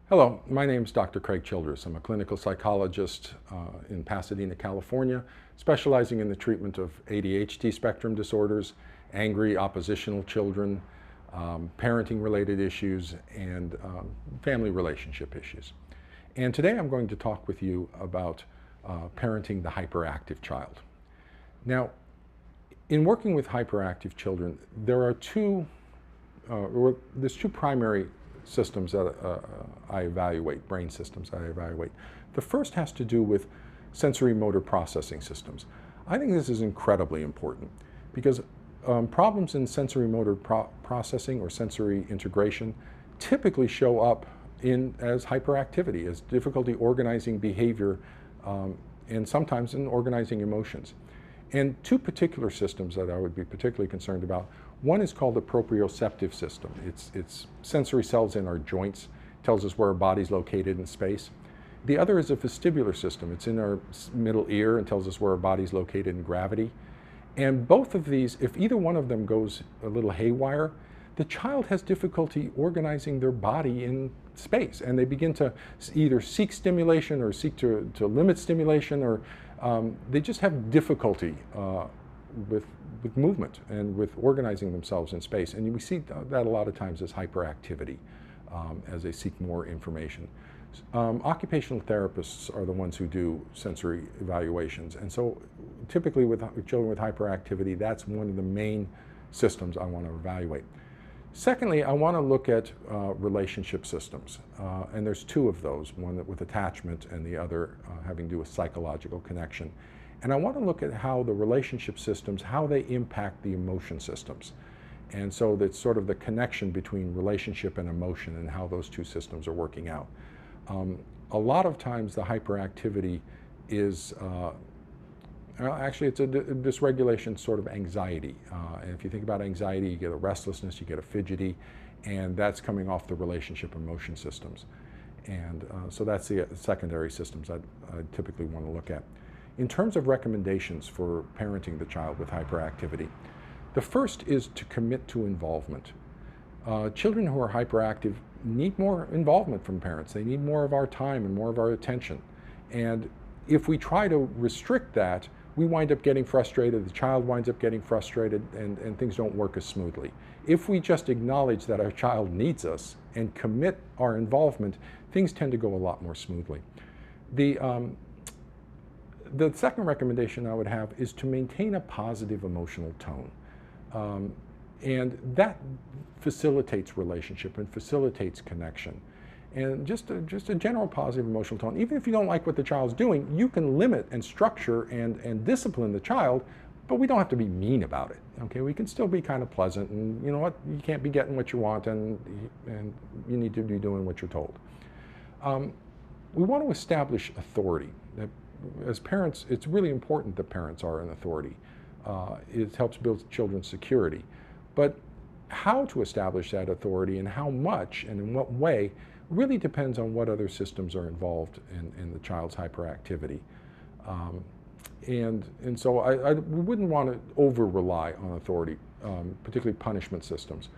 Hello, my name is Dr. Craig Childress. I'm a clinical psychologist in Pasadena, California, specializing in the treatment of ADHD spectrum disorders, angry, oppositional children, parenting-related issues, and family relationship issues. And today I'm going to talk with you about parenting the hyperactive child. Now, in working with hyperactive children, there's two primary systems that I evaluate, brain systems that I evaluate. The first has to do with sensory motor processing systems. I think this is incredibly important because problems in sensory motor processing or sensory integration typically show up as hyperactivity, as difficulty organizing behavior, and sometimes in organizing emotions. And two particular systems that I would be particularly concerned about. One is called the proprioceptive system. It's sensory cells in our joints, tells us where our body's located in space. The other is a vestibular system. It's in our middle ear and tells us where our body's located in gravity. And both of these, if either one of them goes a little haywire, the child has difficulty organizing their body in space, and they begin to either seek stimulation or seek to limit stimulation, or they just have difficulty with movement and with organizing themselves in space. And we see that a lot of times as hyperactivity as they seek more information. Occupational therapists are the ones who do sensory evaluations. And so typically with children with hyperactivity, that's one of the main systems I want to evaluate. Secondly, I want to look at relationship systems. And there's two of those, one with attachment and the other having to do with psychological connection. And I want to look at how the relationship systems, how they impact the emotion systems. And so that's sort of the connection between relationship and emotion and how those two systems are working out. A lot of times the hyperactivity is, actually it's a dysregulation sort of anxiety. And if you think about anxiety, you get a restlessness, you get a fidgety, and that's coming off the relationship emotion systems. And so that's the secondary systems I typically want to look at. In terms of recommendations for parenting the child with hyperactivity, the first is to commit to involvement. Children who are hyperactive need more involvement from parents. They need more of our time and more of our attention. And if we try to restrict that, we wind up getting frustrated, the child winds up getting frustrated, and things don't work as smoothly. If we just acknowledge that our child needs us and commit our involvement, things tend to go a lot more smoothly. The second recommendation I would have is to maintain a positive emotional tone. And that facilitates relationship and facilitates connection. And just a general positive emotional tone. Even if you don't like what the child's doing, you can limit and structure and discipline the child, but we don't have to be mean about it. Okay, we can still be kind of pleasant, and you know what, you can't be getting what you want, and you need to be doing what you're told. We want to establish authority. As parents, it's really important that parents are an authority. It helps build children's security. But how to establish that authority and how much and in what way really depends on what other systems are involved in the child's hyperactivity. And so we wouldn't want to over-rely on authority, particularly punishment systems.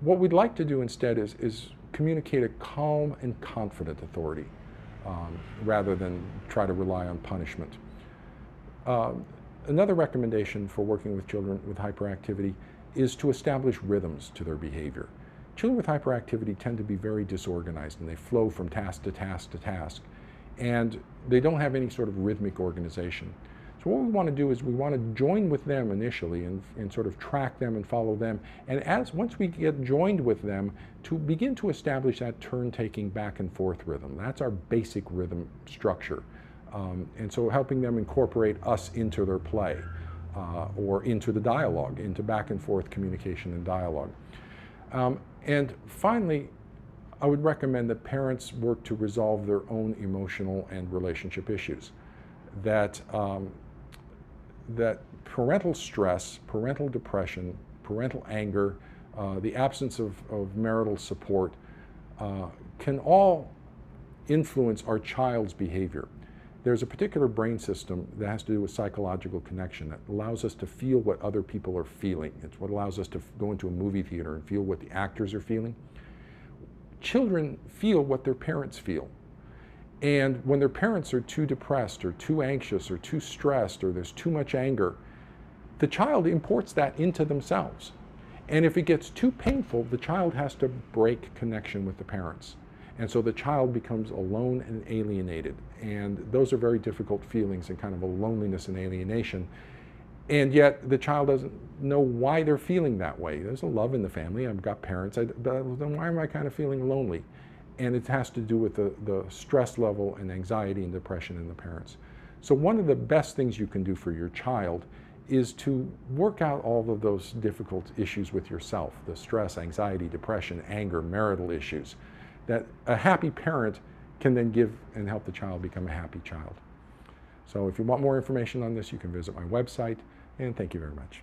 What we'd like to do instead is communicate a calm and confident authority, rather than try to rely on punishment. Another recommendation for working with children with hyperactivity is to establish rhythms to their behavior. Children with hyperactivity tend to be very disorganized, and they flow from task to task to task, and they don't have any sort of rhythmic organization. So what we want to do is we want to join with them initially and sort of track them and follow them. And once we get joined with them, to begin to establish that turn-taking back and forth rhythm. That's our basic rhythm structure. And so helping them incorporate us into their play or into the dialogue, into back and forth communication and dialogue. And finally, I would recommend that parents work to resolve their own emotional and relationship issues. That parental stress, parental depression, parental anger, the absence of marital support can all influence our child's behavior. There's a particular brain system that has to do with psychological connection that allows us to feel what other people are feeling. It's what allows us to go into a movie theater and feel what the actors are feeling. children feel what their parents feel. And when their parents are too depressed or too anxious or too stressed or there's too much anger, the child imports that into themselves. And if it gets too painful, the child has to break connection with the parents. And so the child becomes alone and alienated. And those are very difficult feelings, and kind of a loneliness and alienation. And yet the child doesn't know why they're feeling that way. There's a love in the family. I've got parents, but then why am I kind of feeling lonely? And it has to do with the stress level and anxiety and depression in the parents. So one of the best things you can do for your child is to work out all of those difficult issues with yourself, the stress, anxiety, depression, anger, marital issues, that a happy parent can then give and help the child become a happy child. So if you want more information on this, you can visit my website, and thank you very much.